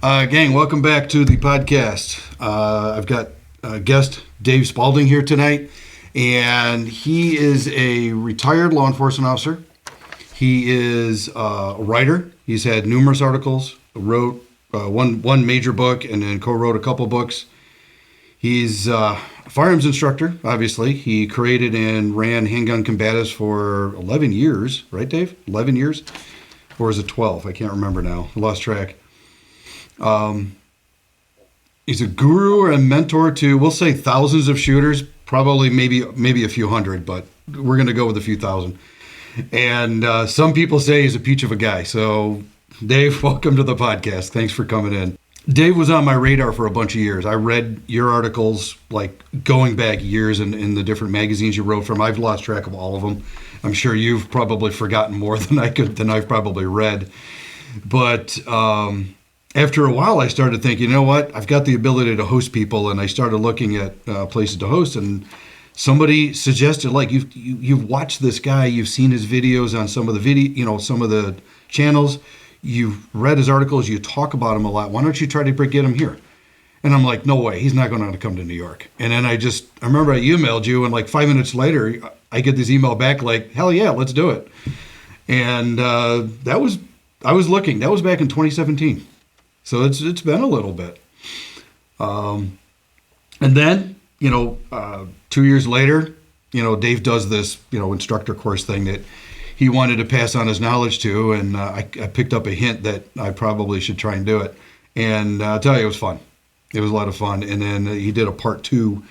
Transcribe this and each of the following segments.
Gang, welcome back to the podcast. I've got guest Dave Spaulding here tonight, and he is a retired law enforcement officer. He is a writer. He's had numerous articles, wrote one major book, and then co-wrote a couple books. He's a firearms instructor, obviously. He created and ran Handgun Combatives for 11 years, right, Dave? 11 years? Or is it 12? I can't remember now. I lost track. He's a guru or a mentor to, we'll say, thousands of shooters, probably maybe a few hundred, but we're going to go with a few thousand. And some people say he's a peach of a guy. So, Dave, welcome to the podcast. Thanks for coming in. Dave was on my radar for a bunch of years. I read your articles, like going back years in the different magazines you wrote from. I've lost track of all of them. I'm sure you've probably forgotten more than I've probably read. But after a while, I started thinking, you know what? I've got the ability to host people, and I started looking at places to host. And somebody suggested, like, you've watched this guy, you've seen his videos on some of some of the channels, you've read his articles, you talk about him a lot. Why don't you try to get him here? And I'm like, no way, he's not going to come to New York. And then I remember I emailed you, and like 5 minutes later, I get this email back like, hell yeah, let's do it. And I was looking. That was back in 2017. So it's been a little bit. And then, 2 years later, Dave does this, instructor course thing that he wanted to pass on his knowledge to. And I picked up a hint that I probably should try and do it. And I'll tell you, it was fun. It was a lot of fun. And then he did a part 2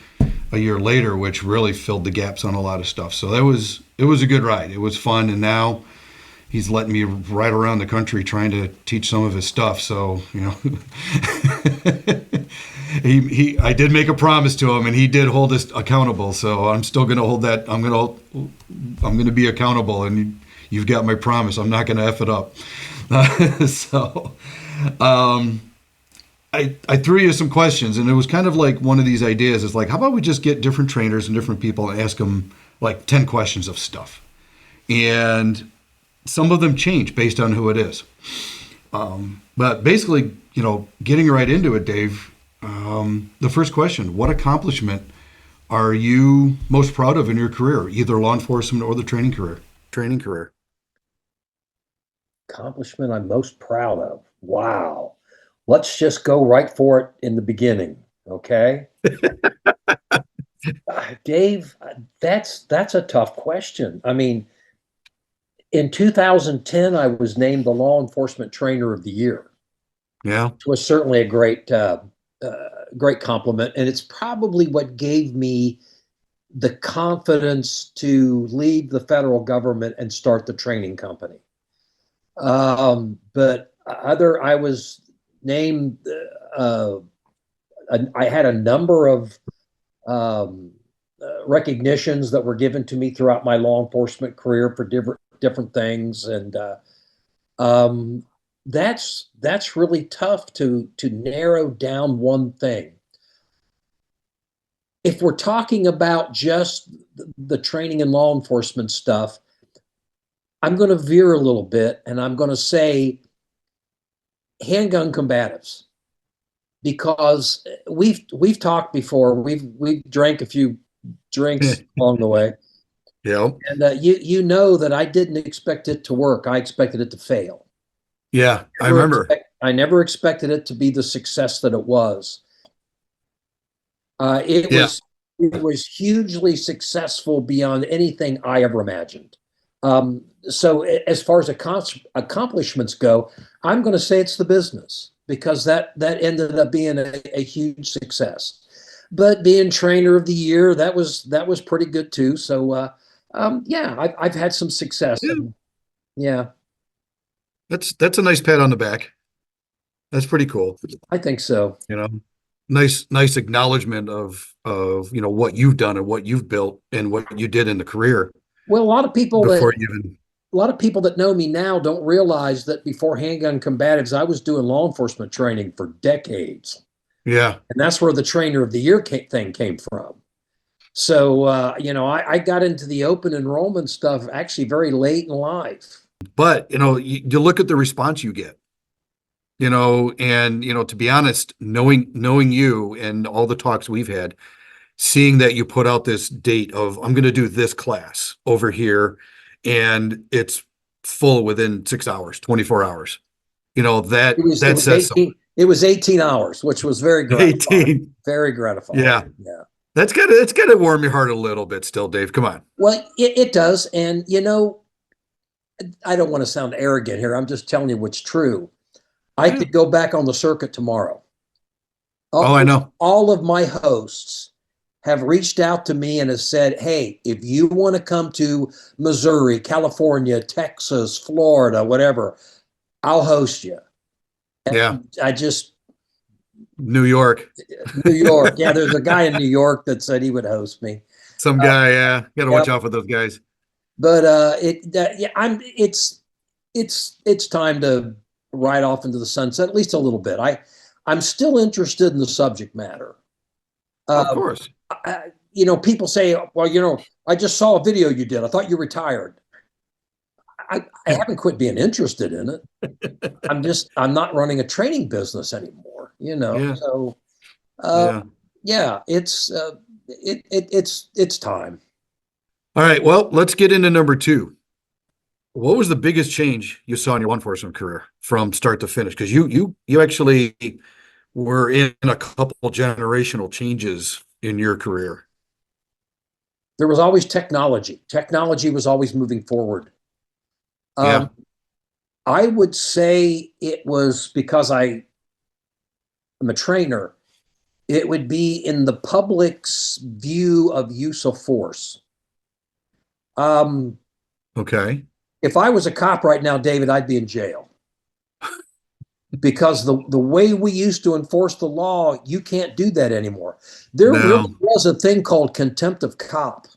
a year later, which really filled the gaps on a lot of stuff. So it was a good ride. It was fun. And now he's letting me ride around the country trying to teach some of his stuff. So, I did make a promise to him, and he did hold us accountable. So I'm still going to hold that. I'm going to be accountable, and you've got my promise. I'm not going to F it up. I threw you some questions, and it was kind of like one of these ideas. It's like, how about we just get different trainers and different people and ask them like 10 questions of stuff, and some of them change based on who it is. But basically, getting right into it, Dave, the first question: what accomplishment are you most proud of in your career, either law enforcement or the training career? Accomplishment I'm most proud of. Wow. Let's just go right for it in the beginning. Okay. Dave, that's a tough question. I mean, in 2010, I was named the Law Enforcement Trainer of the Year. Yeah. It was certainly a great compliment. And it's probably what gave me the confidence to leave the federal government and start the training company. But I was named, I had a number of recognitions that were given to me throughout my law enforcement career for different things. And that's really tough to narrow down one thing. If we're talking about just the training and law enforcement stuff, I'm going to veer a little bit, and I'm going to say Handgun Combatives, because we've talked before. We've drank a few drinks along the way. Yeah. And you know that I didn't expect it to work. I expected it to fail. Yeah, I remember. I never expected it to be the success that it was. It was hugely successful beyond anything I ever imagined. So as far as accomplishments go, I'm going to say it's the business, because that ended up being a huge success. But being trainer of the year, that was pretty good too. So I've had some success. Yeah. And, yeah. That's a nice pat on the back. That's pretty cool. I think so. Nice acknowledgement of what you've done and what you've built and what you did in the career. Well, a lot of people before a lot of people that know me now don't realize that before Handgun Combatives, I was doing law enforcement training for decades. Yeah. And that's where the trainer of the year thing came from. So, I got into the open enrollment stuff actually very late in life. But, you look at the response you get. and to be honest, knowing you and all the talks we've had, seeing that you put out this date of I'm going to do this class over here, and it's full within 6 hours, 24 hours. It was it That was says something. 18 hours, which was very gratifying. 18. Very gratifying. Yeah. Yeah. It's gotta warm your heart a little bit still, Dave. Come on. Well, it does. And I don't want to sound arrogant here. I'm just telling you what's true. I Yeah. could go back on the circuit tomorrow. Oh, All, I know. all of my hosts have reached out to me and have said, hey, if you want to come to Missouri, California, Texas, Florida, whatever, I'll host you. Yeah. And I just, New York. New York. Yeah, there's a guy in New York that said he would host me. Some Uh, guy, yeah. Gotta yeah, watch out for those guys. but yeah, it's time to ride off into the sunset, at least a little bit. I'm still interested in the subject matter. Of Um, course. People say, well, I just saw a video you did. I thought you retired. I haven't quit being interested in it. I'm not running a training business anymore, Yeah. So, uh, Yeah. yeah, it's time. All right. Well, let's get into number two. What was the biggest change you saw in your law enforcement career from start to finish? Because you actually were in a couple generational changes in your career. There was always technology. Technology was always moving forward. Yeah. Um, I would say it was because I am a trainer. It would be in the public's view of use of force. Um, Okay. if I was a cop right now, David, I'd be in jail because the way we used to enforce the law, you can't do that anymore. There really No. was a thing called contempt of cop, and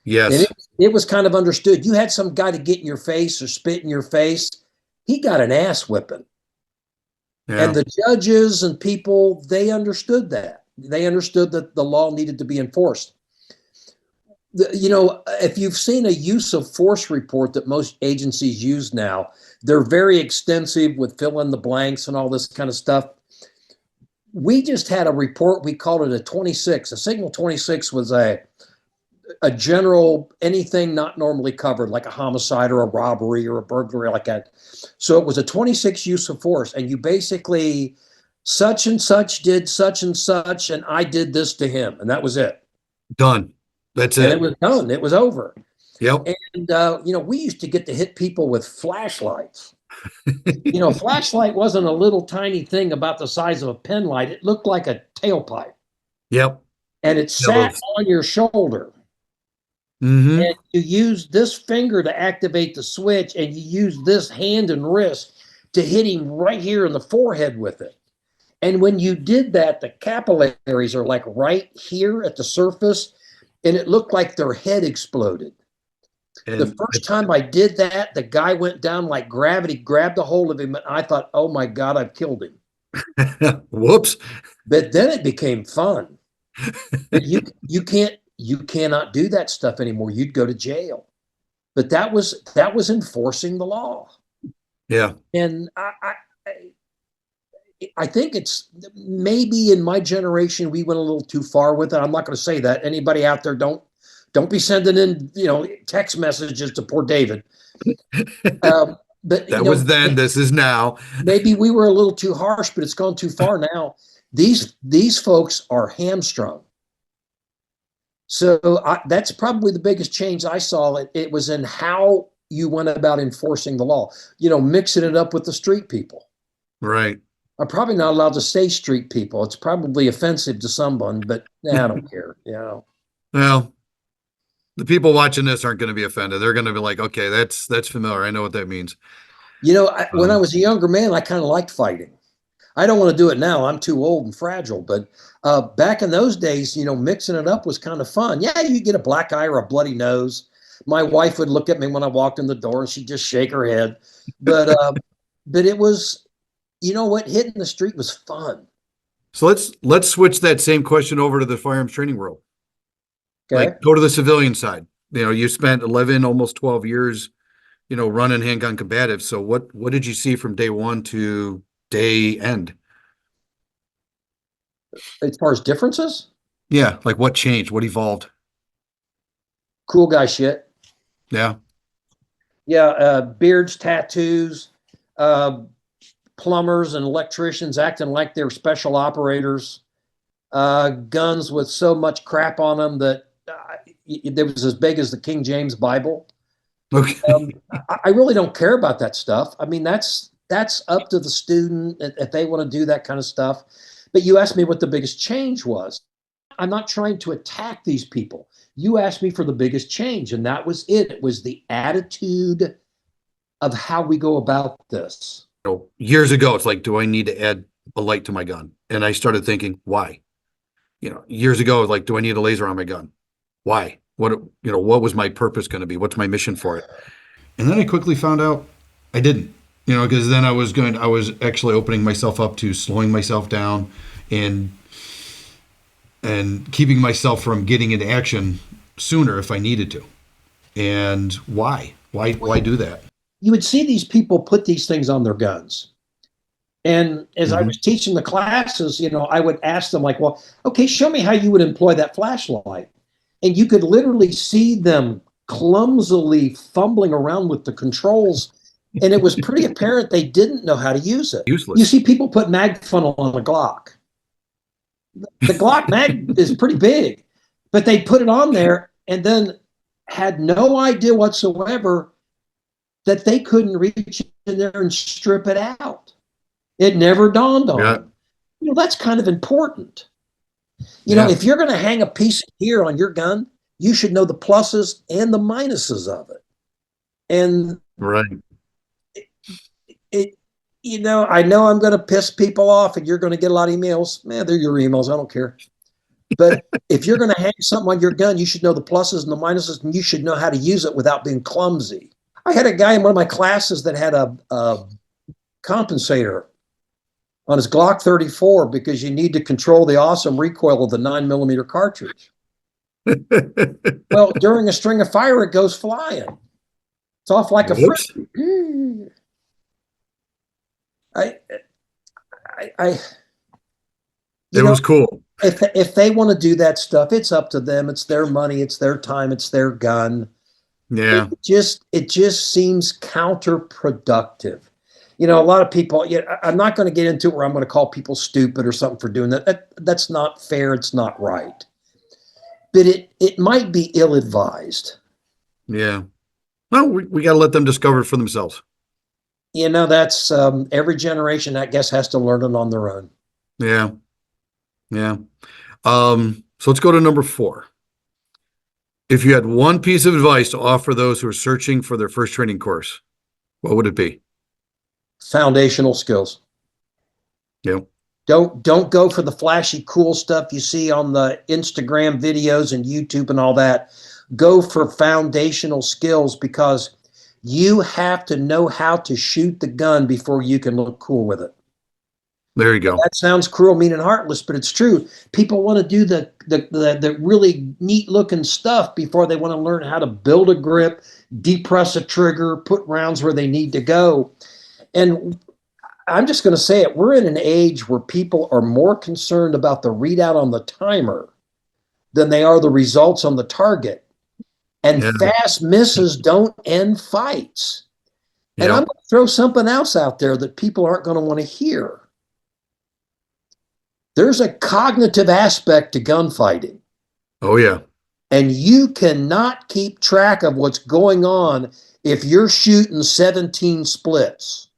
Yes. it was kind of understood. You had some guy to get in your face or spit in your face, he got an ass whipping. And Yeah. the judges and people, they understood that. They understood that the law needed to be enforced. If you've seen a use of force report that most agencies use now, they're very extensive with fill in the blanks and all this kind of stuff. We just had a report, we called it a 26. A signal 26 was a general anything not normally covered, like a homicide or a robbery or a burglary like that. So it was a 26 use of force, and you basically such and such did such and such, and I did this to him, and that was it. Done. That's And it it. was done. It was over. Yep. And we used to get to hit people with flashlights. Flashlight wasn't a little tiny thing about the size of a pen light. It looked like a tailpipe, Yep. and it Yeah, sat on your shoulder. mm-hmm. And you use this finger to activate the switch, and you use this hand and wrist to hit him right here in the forehead with it. And when you did that, the capillaries are like right here at the surface, and it looked like their head exploded. The And first time I did that, the guy went down like gravity, grabbed a hold of him, and I thought, oh my God, I've killed him. whoops. But then it became fun. But you cannot do that stuff anymore. You'd go to jail. But that was enforcing the law. Yeah. And I think it's maybe in my generation we went a little too far with it. I'm not going to say that. Anybody out there, don't be sending in text messages to poor David. But That was then. This is now. maybe we were a little too harsh, but it's gone too far now. These folks are hamstrung. So that's probably the biggest change I saw. It was in how you went about enforcing the law. Mixing it up with the street people. Right. I'm probably not allowed to say street people. It's probably offensive to someone, but I don't care. Well, the people watching this aren't going to be offended. They're going to be like, okay, that's familiar. I know what that means. When I was a younger man, I kind of liked fighting. I don't want to do it now. I'm too old and fragile. But back in those days, mixing it up was kind of fun. Yeah, you get a black eye or a bloody nose. My wife would look at me when I walked in the door and she'd just shake her head. But it was, hitting the street was fun. So let's switch that same question over to the firearms training world. Okay. Like go to the civilian side. You spent 11, almost 12 years running Handgun Combatives. So what did you see from day one to day end? As far as differences, Yeah, like what changed? What evolved? cool guy shit. Yeah. Yeah, beards, tattoos, uh, plumbers and electricians acting like they're special operators, guns with so much crap on them that it was as big as the King James Bible. Um, Okay. I really don't care about that stuff. I mean, that's up to the student if they want to do that kind of stuff. But you asked me what the biggest change was. I'm not trying to attack these people. You asked me for the biggest change, and that was it. It was the attitude of how we go about this. Years ago, it's like, do I need to add a light to my gun? And I started thinking, why? Years ago, like, do I need a laser on my gun? Why? What was my purpose going to be? What's my mission for it? And then I quickly found out I didn't, because then I was actually opening myself up to slowing myself down and keeping myself from getting into action sooner if I needed to. And why? Why do that? You would see these people put these things on their guns. And as I was Mhm. teaching the classes, I would ask them, like, well, okay, show me how you would employ that flashlight. And you could literally see them clumsily fumbling around with the controls. And it was pretty apparent they didn't know how to use it. You Useless. see people put mag funnel on a Glock. The Glock mag is pretty big, but they put it on there and then had no idea whatsoever that they couldn't reach in there and strip it out. It never dawned on Yeah. them. That's kind of important. Yeah. If you're going to hang a piece of gear on your gun, you should know the pluses and the minuses of it. And Right. it, I know I'm going to piss people off and you're going to get a lot of emails. Man, they're your emails. I don't care. But if you're going to hang something on your gun, you should know the pluses and the minuses, and you should know how to use it without being clumsy. I had a guy in one of my classes that had a compensator on his Glock 34 because you need to control the awesome recoil of the 9mm cartridge. Well, during a string of fire, it goes flying. It's off like a Whoops. frisbee. I, I, It was cool. if they want to do that stuff, it's up to them. It's their money. It's their time. It's their gun. Yeah. It just seems counterproductive. A lot of people. I'm not going to get into it where I'm going to call people stupid or something for doing that. That's not fair. It's not right. But it might be ill advised. Yeah. Well, we got to let them discover it for themselves. That's every generation, I guess, has to learn it on their own. Yeah. Yeah. So let's go to number 4. If you had one piece of advice to offer those who are searching for their first training course, what would it be? Foundational skills. Yeah. Don't go for the flashy, cool stuff you see on the Instagram videos and YouTube and all that. Go for foundational skills because you have to know how to shoot the gun before you can look cool with it. There you go. That sounds cruel, mean, and heartless, but it's true. People want to do the really neat looking stuff before they want to learn how to build a grip, depress a trigger, put rounds where they need to go. And I'm just going to say it. We're in an age where people are more concerned about the readout on the timer than they are the results on the target. And Yeah. fast misses don't end fights. And I'm Yeah. going to throw something else out there that people aren't going to want to hear. There's a cognitive aspect to gunfighting, Oh, yeah. and you cannot keep track of what's going on if you're shooting 17 splits.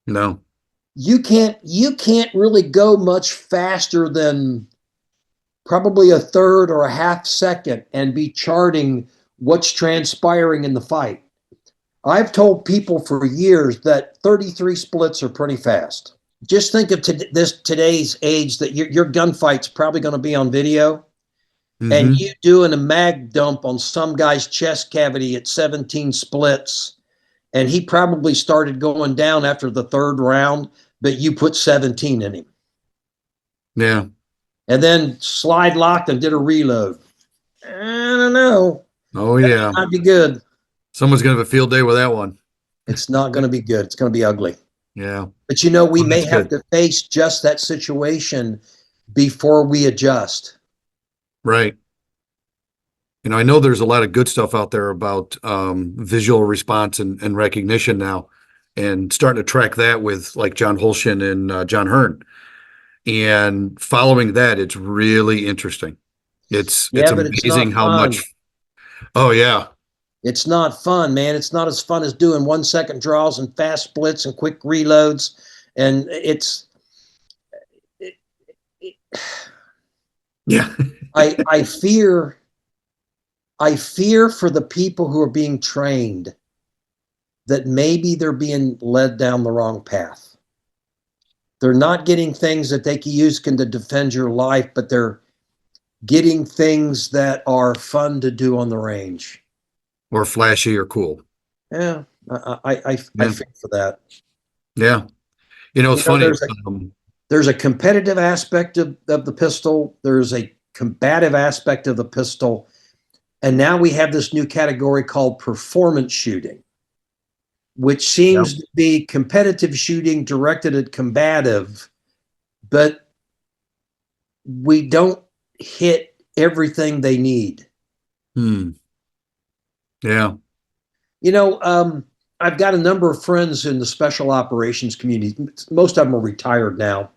No. You can't really go much faster than probably a third or a half second and be charting what's transpiring in the fight. I've told people for years that 33 splits are pretty fast. Just think of today's age that your gunfight's probably going to be on video, and Hmm. you doing a mag dump on some guy's chest cavity at 17 splits, and he probably started going down after the third round, but you put 17 in him. Yeah. And then slide locked and did a reload. I don't know. Oh, That yeah. might be good. Someone's gonna have a field day with that one. It's not going to be good. It's going to be ugly. Yeah. But you know, we Well, may that's have good. to face just that situation before we adjust. Right. I know there's a lot of good stuff out there about visual response and recognition now, and starting to track that with like John Holshin and John Hearn. And following that, it's really interesting. It's Yeah, but it's amazing not how fun. much. Oh yeah, It's not fun, man. It's not as fun as doing 1 second draws and fast splits and quick reloads. And it, it, yeah, I fear for the people who are being trained that maybe they're being led down the wrong path. They're not getting things that they can use to defend your life, but they're getting things that are fun to do on the range. or flashy or cool. Yeah, I Yeah, feel for that. yeah. You It's know, funny. there's a competitive aspect of the pistol. There's a combative aspect of the pistol. And now we have this new category called performance shooting, which Yeah. seems to be competitive shooting directed at combative, but we don't hit everything they need. Hmm. Yeah. You know, I've got a number of friends in the special operations community. Most of them are retired now.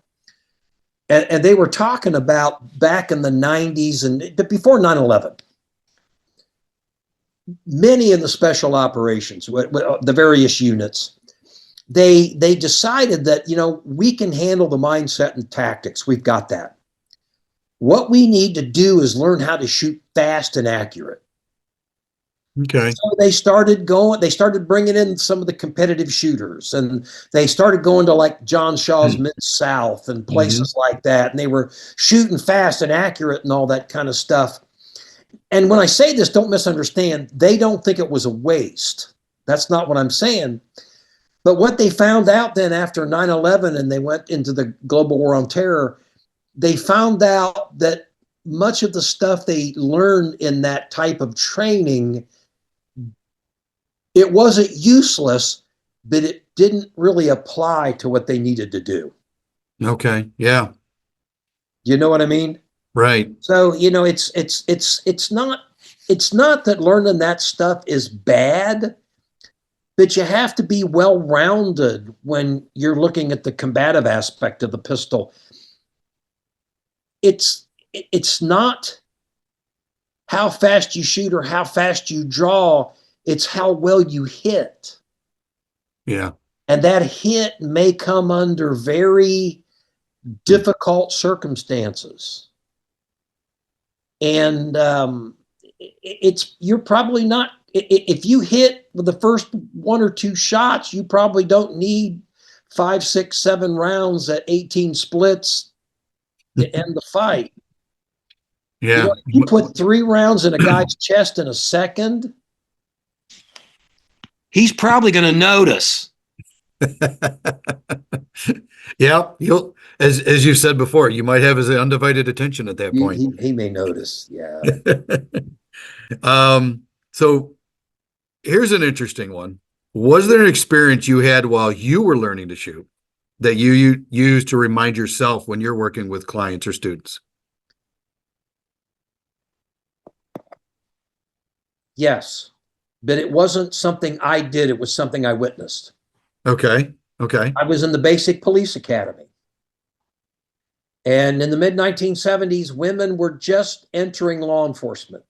And they were talking about back in the 90s and before 9/11, many in the special operations, the various units, they decided that, we can handle the mindset and tactics. We've got that. What we need to do is learn how to shoot fast and accurate. Okay. So they started bringing in some of the competitive shooters, and they started going to like John Shaw's Mid South and Mm-hmm. places like that. And they were shooting fast and accurate and all that kind of stuff. And when I say this, don't misunderstand. They don't think it was a waste. That's not what I'm saying. But what they found out then after 9/11 and they went into the global war on terror, they found out that much of the stuff they learned in that type of training, it wasn't useless, but it didn't really apply to what they needed to do. Okay. Yeah. You know what I mean? Right. So, it's not that learning that stuff is bad, but you have to be well-rounded when you're looking at the combative aspect of the pistol. It's not how fast you shoot or how fast you draw, it's how well you hit. Yeah. And that hit may come under very difficult circumstances. And you're probably not, if you hit with the first one or two shots, you probably don't need 5, 6, 7 rounds at 18 splits to end the fight. Yeah. If you put 3 rounds in a guy's chest in a second, he's probably going to notice. Yeah. As you said before, you might have his undivided attention at that point. He may notice. Yeah. um, so here's an interesting one. Was there an experience you had while you were learning to shoot that you use to remind yourself when you're working with clients or students? Yes. But it wasn't something I did, it was something I witnessed. Okay. Okay. I was in the basic police academy. And in the mid 1970s, women were just entering law enforcement.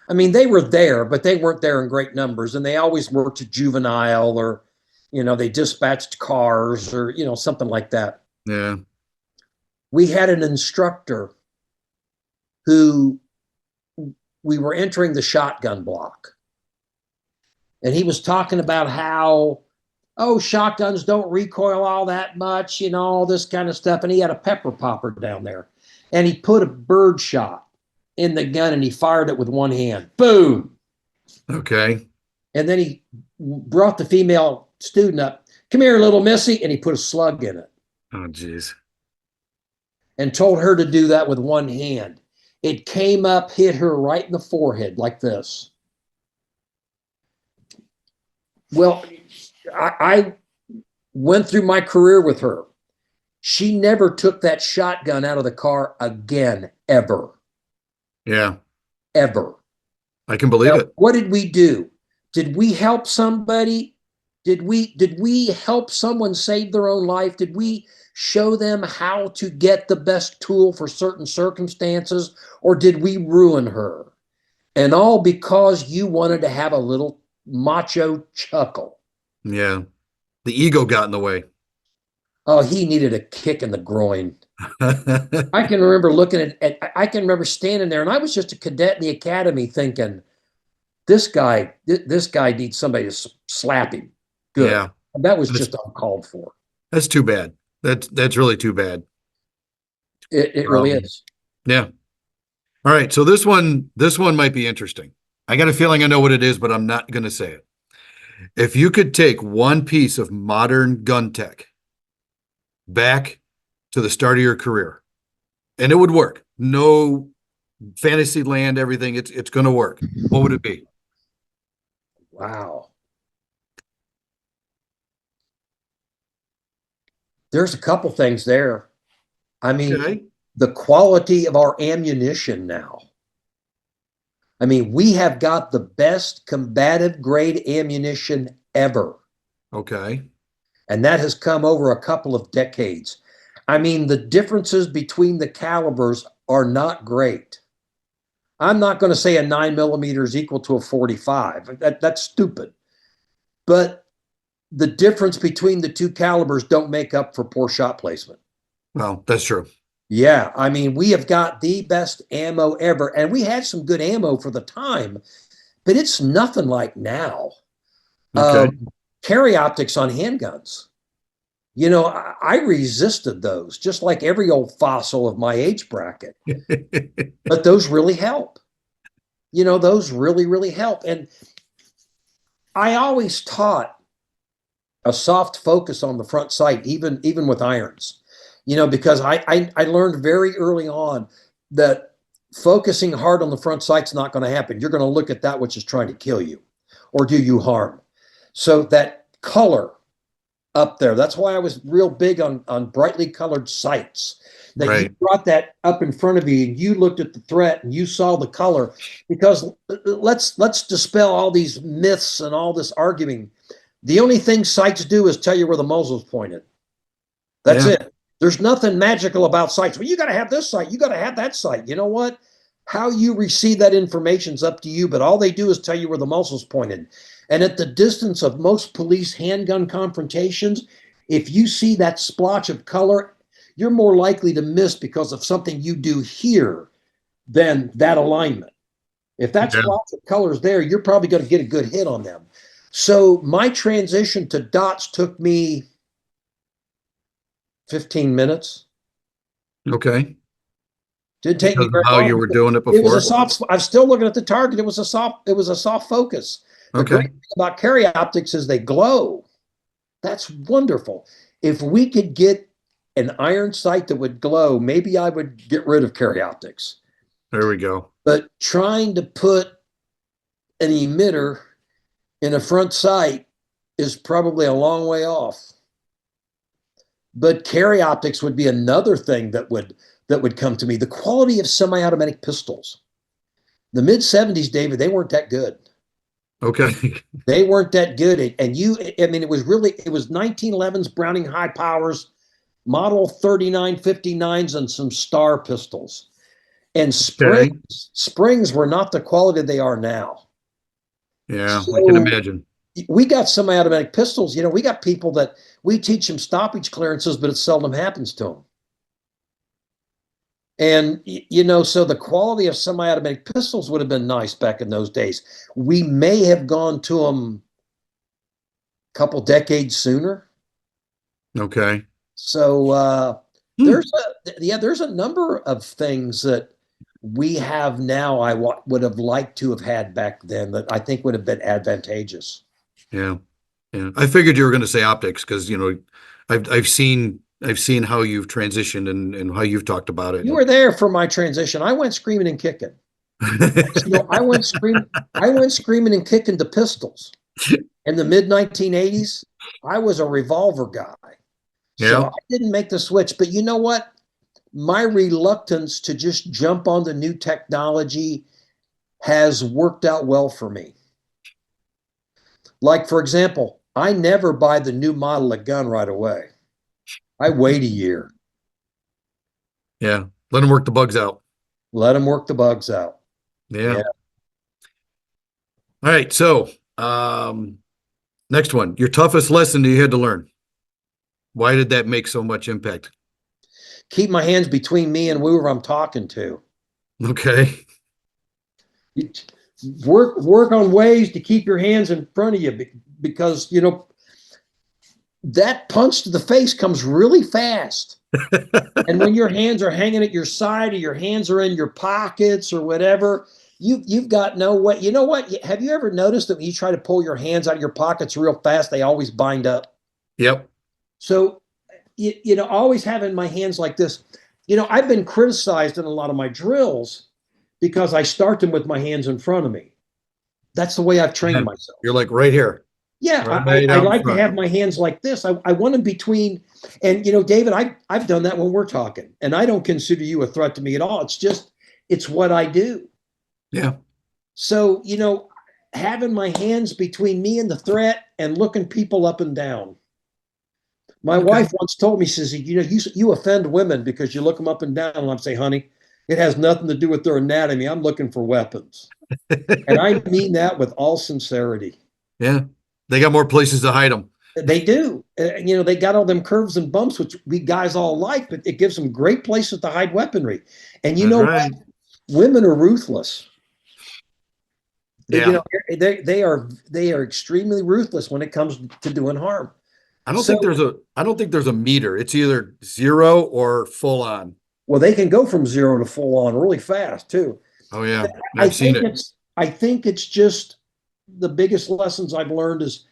I mean, they were there, but they weren't there in great numbers. And they always worked at juvenile or, they dispatched cars or, something like that. Yeah. We had an instructor who we were entering the shotgun block. And he was talking about how, oh, shotguns don't recoil all that much, all this kind of stuff. And he had a pepper popper down there. And he put a bird shot in the gun and he fired it with one hand. Boom. Okay. And then he brought the female student up. Come here, little missy. And he put a slug in it Oh, geez. and told her to do that with one hand. It came up, hit her right in the forehead like this. Well, I went through my career with her. She never took that shotgun out of the car again, ever, Yeah, ever. I can believe Now, it. what did we do? Did we help somebody? Did we help someone save their own life? Did we show them how to get the best tool for certain circumstances, or did we ruin her? And all because you wanted to have a little macho chuckle. Yeah. The ego got in the way. Oh, he needed a kick in the groin. I can remember I can remember standing there, and I was just a cadet in the academy thinking, this guy needs somebody to slap him. Good. Yeah. That was That's just uncalled for. that's too bad. That's really too bad. It really is. Yeah. All right. So this one might be interesting. I got a feeling I know what it is, but I'm not going to say it. If you could take one piece of modern gun tech back to the start of your career, and it would work. No fantasy land, everything. It's going to work. What would it be? Wow. There's a couple things there. I mean, Okay. the quality of our ammunition now. I mean, we have got the best combative grade ammunition ever. Okay. And that has come over a couple of decades. I mean, the differences between the calibers are not great. I'm not going to say a 9 millimeter is equal to a 45. That's stupid. But the difference between the two calibers don't make up for poor shot placement. Well, that's true. Yeah, I mean, we have got the best ammo ever, and we had some good ammo for the time, but it's nothing like now. Okay. Carry optics on handguns. I resisted those, just like every old fossil of my age bracket. But those really help. Those really, really help. And I always taught a soft focus on the front sight, even with irons. Because I learned very early on that focusing hard on the front sight's not going to happen. You're going to look at that which is trying to kill you or do you harm. So that color up there, that's why I was real big on brightly colored sights. That you Right. brought that up in front of you and you looked at the threat and you saw the color. Because let's dispel all these myths and all this arguing. The only thing sights do is tell you where the muzzle's pointed. That's Yeah. it. There's nothing magical about sights. Well, you got to have this sight. You got to have that sight. You know what? How you receive that information is up to you, but all they do is tell you where the muzzle's pointed. And at the distance of most police handgun confrontations, if you see that splotch of color, you're more likely to miss because of something you do here than that alignment. If that Yeah. splotch of color is there, you're probably going to get a good hit on them. So my transition to dots took me 15 minutes. Okay. Didn't take Because me of very how long. you were doing it It was a before. soft. I'm still looking at the target. It was a soft focus. The great Okay. thing about carry optics is they glow. That's wonderful. If we could get an iron sight that would glow, maybe I would get rid of carry optics. There we go. But trying to put an emitter in a front sight is probably a long way off. But carry optics would be another thing that would come to me. The quality of semi-automatic pistols. The mid 70s, David, they weren't that good. Okay. They weren't that good. I mean, it was 1911's Browning high powers, model 3959s, and some star pistols. And Okay. springs were not the quality they are now. Yeah, I can So imagine. we got semi-automatic pistols. We got people that we teach them stoppage clearances, but it seldom happens to them. And so the quality of semi-automatic pistols would have been nice back in those days. We may have gone to them a couple decades sooner. Okay. So Hmm. there's a number of things that we have now. Would have liked to have had back then that I think would have been advantageous. Yeah. Yeah. I figured you were going to say optics because, I've seen how you've transitioned and how you've talked about it. You were there for my transition. I went screaming and kicking. I went screaming and kicking to pistols. In the mid 1980s, I was a revolver guy. So Yeah. I didn't make the switch. But you know what? My reluctance to just jump on the new technology has worked out well for me. Like, for example, I never buy the new model of gun right away. I wait a year, Yeah. Let them work the bugs out. let them work the bugs out. Yeah. Yeah. All right. So, next one, your toughest lesson you had to learn. Why did that make so much impact? Keep my hands between me and whoever I'm talking to. Okay. You work on ways to keep your hands in front of you because that punch to the face comes really fast. And when your hands are hanging at your side or your hands are in your pockets or whatever, you've got no way. You know what? Have you ever noticed that when you try to pull your hands out of your pockets real fast, they always bind up? Yep. So, always having my hands like this. I've been criticized in a lot of my drills because I start them with my hands in front of me. That's the way I've trained Yeah. myself. You're like right here, Yeah, right I out in like to front. have my hands like this. I want them between, and David, I've done that when we're talking, and I don't consider you a threat to me at all. It's what I do. Yeah. So having my hands between me and the threat and looking people up and down. My Okay. wife once told me, she says, you offend women because you look them up and down. And I'm saying, honey, it has nothing to do with their anatomy. I'm looking for weapons. And I mean that with all sincerity. Yeah. They got more places to hide them. They do. They got all them curves and bumps, which we guys all like, but it gives them great places to hide weaponry. And you That's know what? right. Women are ruthless. They, you Yeah. know, they are extremely ruthless when it comes to doing harm. So, I don't think there's a meter. It's either zero or full on. well, they can go from zero to full on really fast too. Oh yeah. I I've seen think it. it's just the biggest lessons I've learned is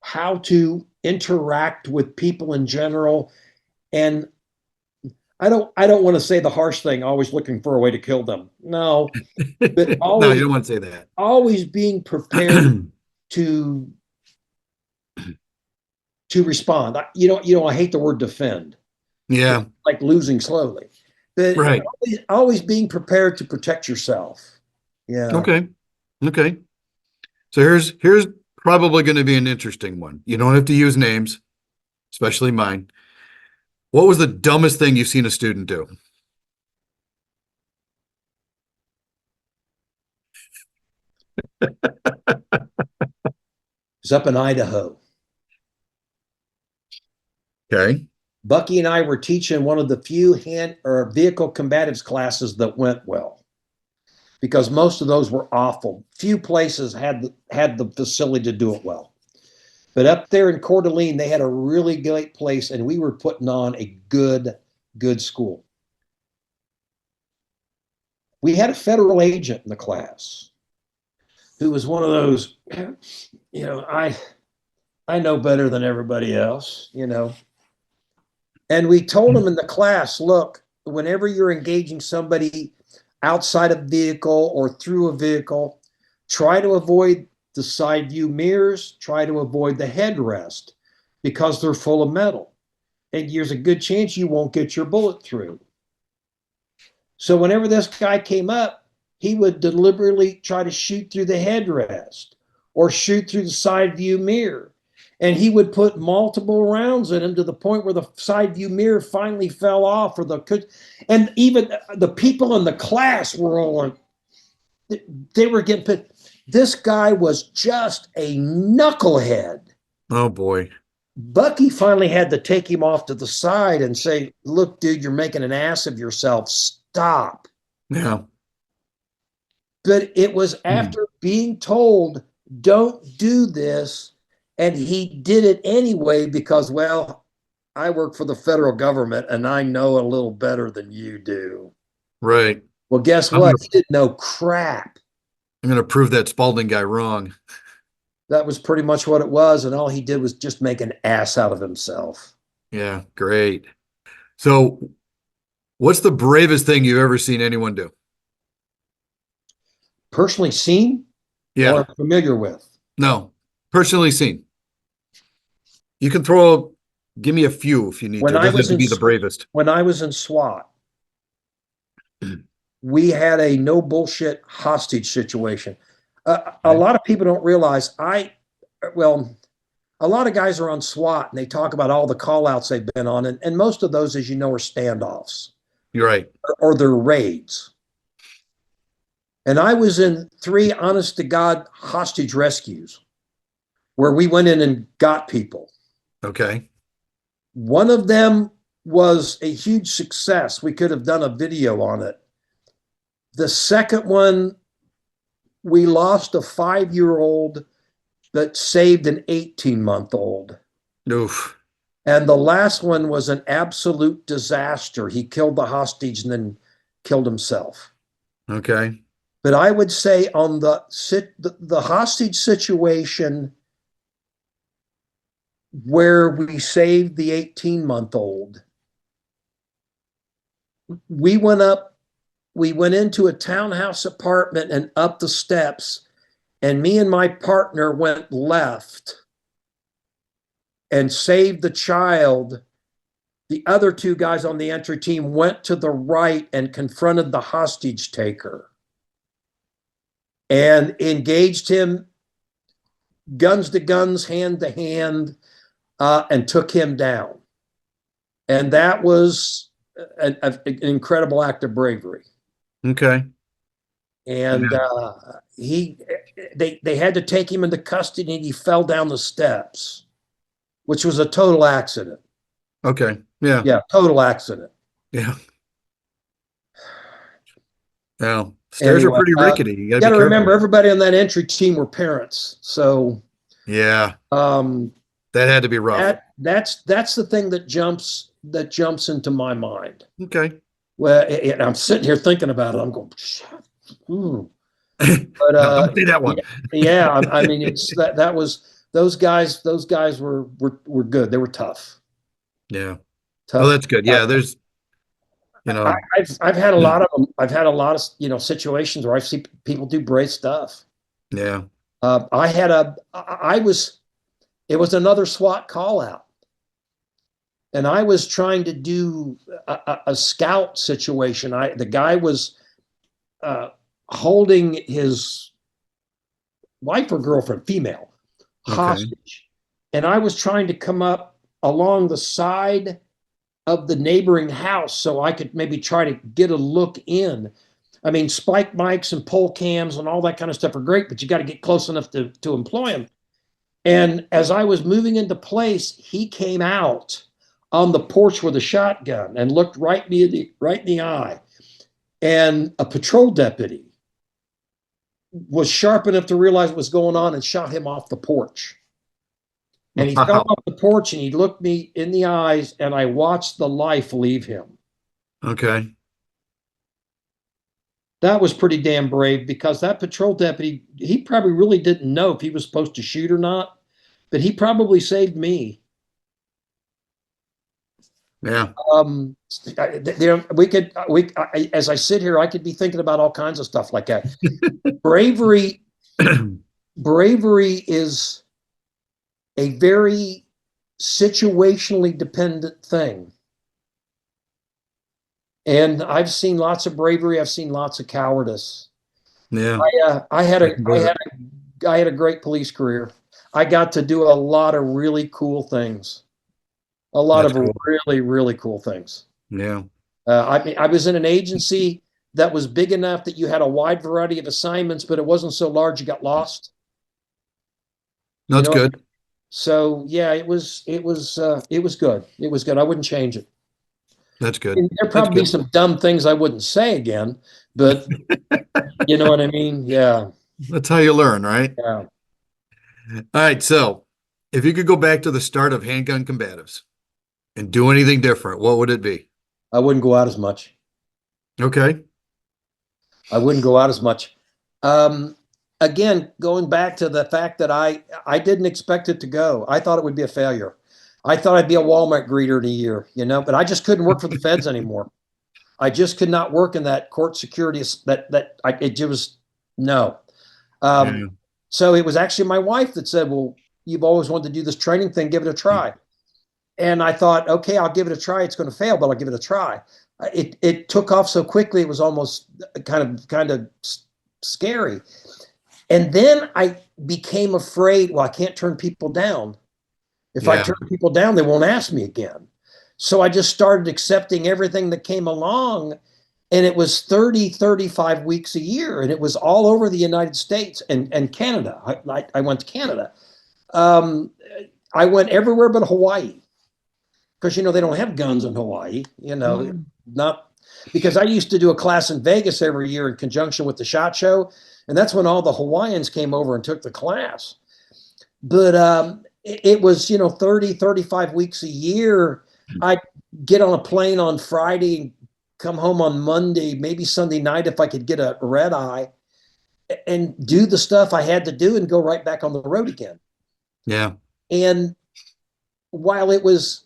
how to interact with people in general. And I don't want to say the harsh thing, always looking for a way to kill them. No, but No, you always don't want to say that. always being prepared to respond. I hate the word defend. Yeah. Like losing slowly. But Right. always being prepared to protect yourself. Yeah. Okay. Okay. So here's probably going to be an interesting one. You don't have to use names, especially mine. What was the dumbest thing you've seen a student do? It's up in Idaho. Okay. Bucky and I were teaching one of the few hand or vehicle combatives classes that went well because most of those were awful. Few places had the facility to do it well. But up there in Coeur d'Alene, they had a really great place, and we were putting on a good school. We had a federal agent in the class who was one of those, I know better than everybody else. And we told him in the class, look, whenever you're engaging somebody outside a vehicle or through a vehicle, try to avoid the side view mirrors, try to avoid the headrest because they're full of metal. And there's a good chance you won't get your bullet through. So whenever this guy came up, he would deliberately try to shoot through the headrest or shoot through the side view mirror. And he would put multiple rounds in him to the point where the side view mirror finally fell off, and even the people in the class were all they were getting put. This guy was just a knucklehead. Oh boy. Bucky finally had to take him off to the side and say, look, dude, you're making an ass of yourself. Stop. Yeah. But it was Hmm. after being told, don't do this. And he did it anyway because, well, I work for the federal government and I know a little better than you do. Right. Well, guess I'm what? gonna He didn't know crap. I'm gonna prove that Spaulding guy wrong. That was pretty much what it was. And all he did was just make an ass out of himself. Yeah, great. So what's the bravest thing you've ever seen anyone do? Personally seen Yeah. or familiar with? No. personally seen? You can throw, give me a few if you need to. When It I doesn't have was to in be the bravest. when I was in SWAT, we had a no bullshit hostage situation. A Okay. lot of people don't realize well, a lot of guys are on SWAT and they talk about all the call outs they've been on. And most of those, as you know, are standoffs You're right. or they're raids. And I was in 3 honest to God hostage rescues where we went in and got people. Okay. One of them was a huge success. We could have done a video on it. The second one, we lost a 5-year-old that saved an 18-month-old. Oof. And the last one was an absolute disaster. He killed the hostage and then killed himself. Okay. But I would say on the hostage situation where we saved the 18-month-old, we went into a townhouse apartment and up the steps, and me and my partner went left and saved the child. The other 2 guys on the entry team went to the right and confronted the hostage taker and engaged him guns to guns, hand to hand, and took him down. And that was an incredible act of bravery. Okay. And they had to take him into custody, and he fell down the steps, which was a total accident. Okay. Yeah. Yeah, total accident. Yeah. Yeah. Stairs are Anyway, pretty rickety. You got you to got be to careful. remember everybody on that entry team were parents, so Yeah. um, That had to be rough. that's the thing that jumps into my mind. Okay. Well, and I'm sitting here thinking about it. I'm going, hmm. But No, don't say that yeah, one. yeah. I mean, it's that was those guys. Those guys were good. They were tough, Yeah. Oh, tough. that's good. Yeah. There's, you know, I've had a lot of them. I've had a lot of situations where I see people do brave stuff. yeah. I had I was it was another SWAT call out, and I was trying to do a scout situation. The guy was uh, holding his wife or girlfriend, female, Okay. hostage. And I was trying to come up along the side of the neighboring house so I could maybe try to get a look in. I mean, spike mics and pole cams and all that kind of stuff are great, but you got to get close enough to employ them. And as I was moving into place, he came out on the porch with a shotgun and looked right in the eye. And a patrol deputy was sharp enough to realize what was going on and shot him off the porch. And he fell Wow. off the porch and he looked me in the eyes, and I watched the life leave him. Okay. That was pretty damn brave, because that patrol deputy, he probably really didn't know if he was supposed to shoot or not, but he probably saved me. Yeah. As I sit here, I could be thinking about all kinds of stuff like that. Bravery, bravery is a very situationally dependent thing. And I've seen lots of bravery. I've seen lots of cowardice. Yeah. I had a great police career. I got to do a lot of really cool things. A lot That's of cool. really, really cool things. Yeah. I was in an agency that was big enough that you had a wide variety of assignments, but it wasn't so large you got lost. You That's know, good. so yeah, it was good. It was good. I wouldn't change it. That's good. And there'd That's probably be good. some dumb things I wouldn't say again, but you know what I mean? Yeah, That's how you learn, right? yeah. All right. So if you could go back to the start of handgun combatives and do anything different, what would it be? I wouldn't go out as much. Okay. I wouldn't go out as much. Um, Again, going back to the fact that I didn't expect it to go. I thought it would be a failure. I thought I'd be a Walmart greeter in a year, but I just couldn't work for the feds anymore. I just could not work in that court security. It was no. Um, Yeah. so it was actually my wife that said, "Well, you've always wanted to do this training thing, give it a try. And I thought, okay, I'll give it a try. It's going to fail, but I'll give it a try. It took off so quickly, it was almost kind of scary. And then I became afraid, well, I can't turn people down. If I Yeah. turn people down, they won't ask me again. So I just started accepting everything that came along. And it was 30, 35 weeks a year. And it was all over the United States and Canada. I went to Canada. Um, I went everywhere but Hawaii because, they don't have guns in Hawaii, not because I used to do a class in Vegas every year in conjunction with the SHOT Show. And that's when all the Hawaiians came over and took the class. But it was 30, 35 weeks a year. I'd get on a plane on Friday, come home on Monday, maybe Sunday night if I could get a red eye, and do the stuff I had to do and go right back on the road again. Yeah. And while it was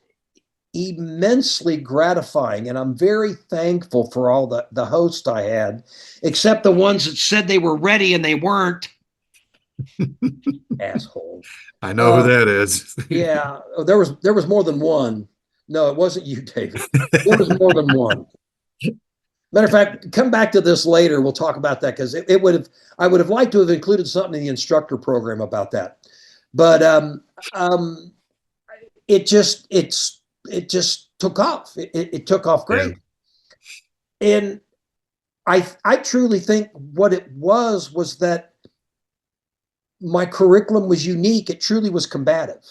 immensely gratifying, and I'm very thankful for all the hosts I had, except the ones that said they were ready and they weren't. Assholes. I know who that is. Yeah, there was more than one. No, it wasn't you, David. There was more than one. Matter of fact, come back to this later. We'll talk about that because it would have. I would have liked to have included something in the instructor program about that, but it just took off. It took off Yeah. great, and I truly think what it was that my curriculum was unique. It truly was combative.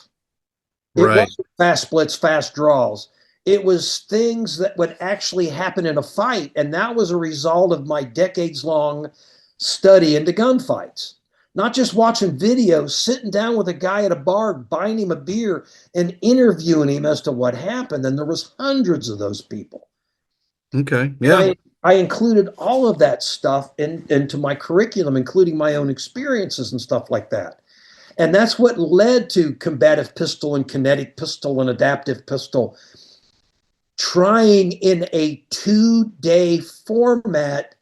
It Right. wasn't fast splits, fast draws. It was things that would actually happen in a fight. And that was a result of my decades long study into gunfights. Not just watching videos, sitting down with a guy at a bar, buying him a beer and interviewing him as to what happened. And there was hundreds of those people. Okay. And Yeah. I included all of that stuff into my curriculum, including my own experiences and stuff like that. And that's what led to combative pistol and kinetic pistol and adaptive pistol, trying in a 2-day format,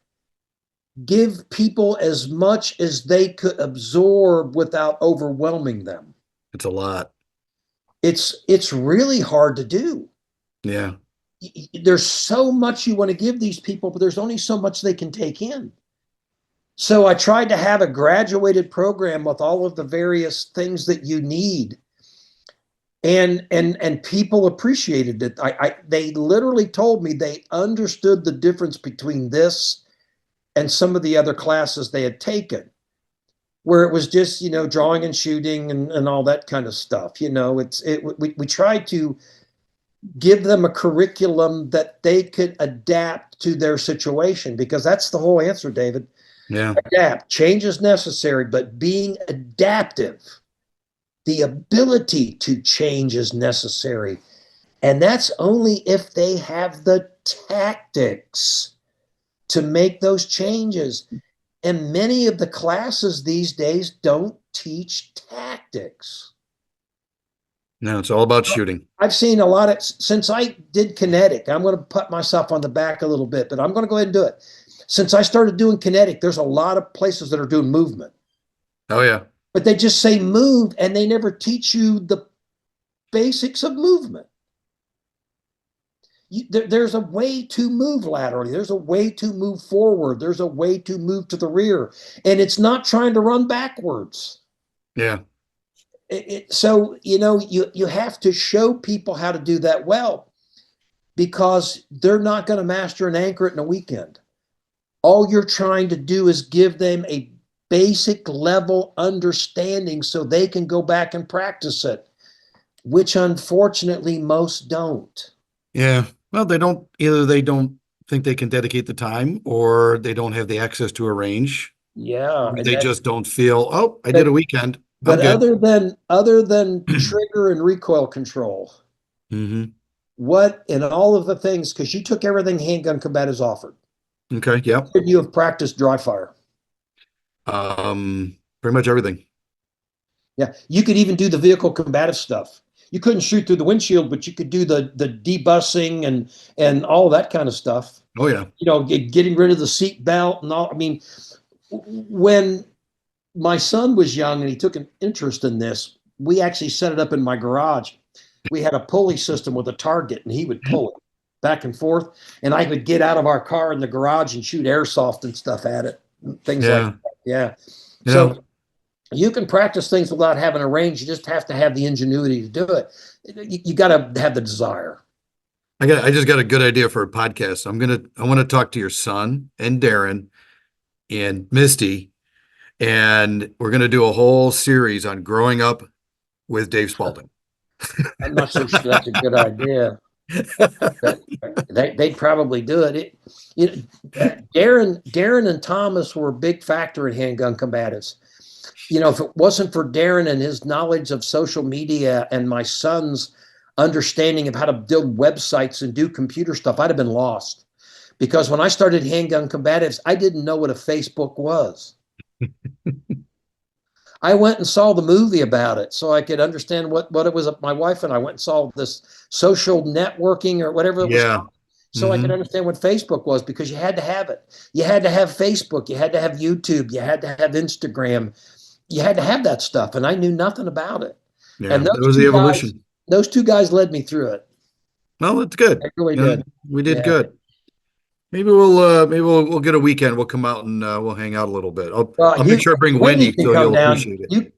give people as much as they could absorb without overwhelming them. It's a lot. It's really hard to do. Yeah. There's so much you want to give these people, but there's only so much they can take in. So I tried to have a graduated program with all of the various things that you need. And people appreciated it. They literally told me they understood the difference between this and some of the other classes they had taken, where it was just, drawing and shooting and all that kind of stuff. We tried to give them a curriculum that they could adapt to their situation, because that's the whole answer, David. Yeah. Adapt. Change is necessary, but being adaptive, the ability to change is necessary. And that's only if they have the tactics to make those changes. And many of the classes these days don't teach tactics. No, it's all about shooting. I've seen a lot of, since I did kinetic, I'm going to put myself on the back a little bit, but I'm going to go ahead and do it. Since I started doing kinetic, there's a lot of places that are doing movement. Oh, yeah. But they just say move, and they never teach you the basics of movement. There's a way to move laterally. There's a way to move forward. There's a way to move to the rear. And it's not trying to run backwards. Yeah. So, you have to show people how to do that well, because they're not going to master and anchor it in a weekend. All you're trying to do is give them a basic level understanding so they can go back and practice it, which unfortunately most don't. Yeah. Well, either they don't think they can dedicate the time, or they don't have the access to a range. Yeah. Or they just don't feel, oh, I but, did a weekend. I'm but good. other than trigger and recoil control, Mm-hmm. what in all of the things, because you took everything Handgun Combatives offered. Okay. Yep. You have practiced dry fire. Pretty much everything. Yeah. You could even do the vehicle combative stuff. You couldn't shoot through the windshield, but you could do the debussing and all that kind of stuff. Oh, yeah. Getting rid of the seat belt and all. I mean, when my son was young and he took an interest in this, we actually set it up in my garage. We had a pulley system with a target, and he would pull it back and forth, and I would get out of our car in the garage and shoot airsoft and stuff at it, things like Yeah. that. Yeah. Yeah. So you can practice things without having a range. You just have to have the ingenuity to do it. You got to have the desire. I just got a good idea for a podcast. I want to talk to your son and Darren and Misty, and we're going to do a whole series on growing up with Dave Spaulding. I'm not so sure that's a good idea. They'd probably do it. Darren and Thomas were a big factor in Handgun Combatives. If it wasn't for Darren and his knowledge of social media and my son's understanding of how to build websites and do computer stuff, I'd have been lost. Because when I started Handgun Combatives, I didn't know what a Facebook was. I went and saw the movie about it so I could understand what it was. My wife and I went and saw this social networking or whatever it was Yeah. called, so I could understand what Facebook was, because you had to have it. You had to have Facebook. You had to have YouTube. You had to have Instagram. You had to have that stuff, and I knew nothing about it. Yeah. And That was the evolution. those two guys led me through it. Well, it's good. They really You know, did. we did Yeah. good. Maybe we'll get a weekend. We'll come out and we'll hang out a little bit. I'll make sure I bring Wendy can so come you'll down. appreciate it.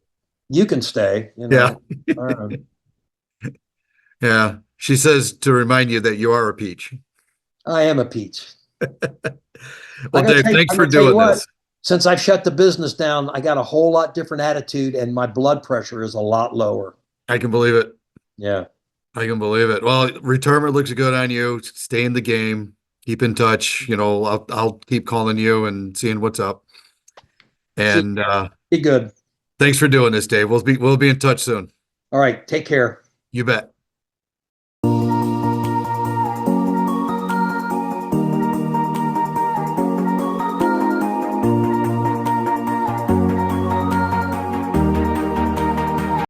You can stay. Yeah. Um, Yeah. She says to remind you that you are a peach. I am a peach. Well, Dave, thanks for doing this. Since I've shut the business down, I got a whole lot different attitude, and my blood pressure is a lot lower. I can believe it. Yeah. I can believe it. Well, retirement looks good on you. Stay in the game. Keep in touch. I'll keep calling you and seeing what's up. And Be good. thanks for doing this, Dave. We'll be in touch soon. All right. Take care. You bet.